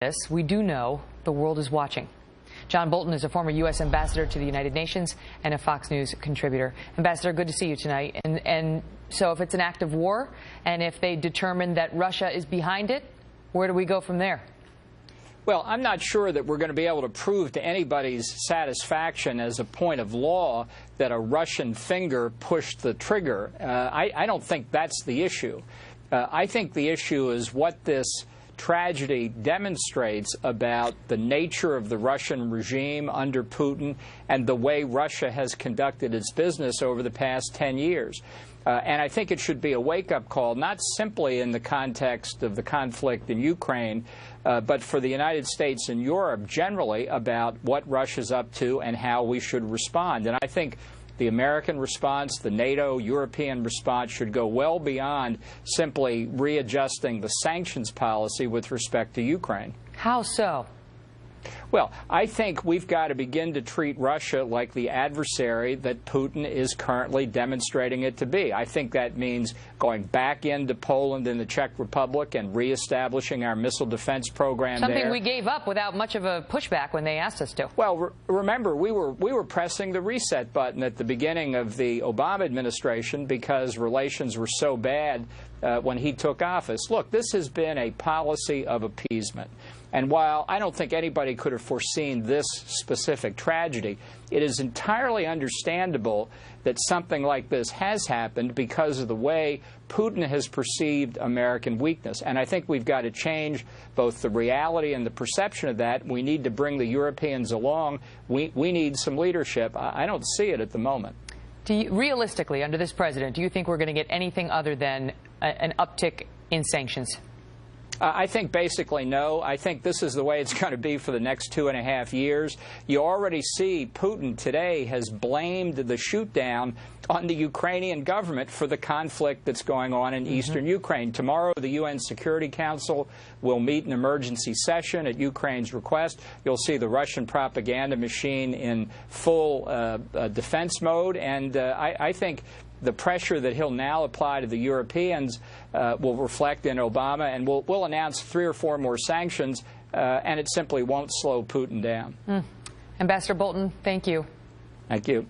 this, we do know the world is watching. John Bolton is a former U.S. ambassador to the United Nations and a Fox News contributor. Ambassador, good to see you tonight. And so if it's an act of war, and if they determine that Russia is behind it, where do we go from there? Well, I'm not sure that we're going to be able to prove to anybody's satisfaction as a point of law that a Russian finger pushed the trigger. I don't think that's the issue. I think the issue is what this tragedy demonstrates about the nature of the Russian regime under Putin and the way Russia has conducted its business over the past 10 years. And I think it should be a wake-up call, not simply in the context of the conflict in Ukraine, but for the United States and Europe generally about what Russia's up to and how we should respond. And I think the American response, the NATO, European response should go well beyond simply readjusting the sanctions policy with respect to Ukraine. How so? Well, I think we've got to begin to treat Russia like the adversary that Putin is currently demonstrating it to be. I think that means going back into Poland and the Czech Republic and reestablishing our missile defense program there. Something we gave up without much of a pushback when they asked us to. Well, remember, we were pressing the reset button at the beginning of the Obama administration because relations were so bad when he took office. Look, this has been a policy of appeasement. And while I don't think anybody could have foreseen this specific tragedy, it is entirely understandable that something like this has happened because of the way Putin has perceived American weakness. And I think we've got to change both the reality and the perception of that. We need to bring the Europeans along. We need some leadership. I don't see it at the moment. Realistically, under this president, do you think we're going to get anything other than an uptick in sanctions? I think basically no. I think this is the way it's going to be for the next 2.5 years. You already see Putin today has blamed the shoot-down on the Ukrainian government for the conflict that's going on in eastern Ukraine. Tomorrow, the UN Security Council will meet an emergency session at Ukraine's request. You'll see the Russian propaganda machine in full defense mode, and I think the pressure that he'll now apply to the Europeans will reflect in Obama, and we'll announce 3 or 4 more sanctions, and it simply won't slow Putin down. Ambassador Bolton, thank you. Thank you.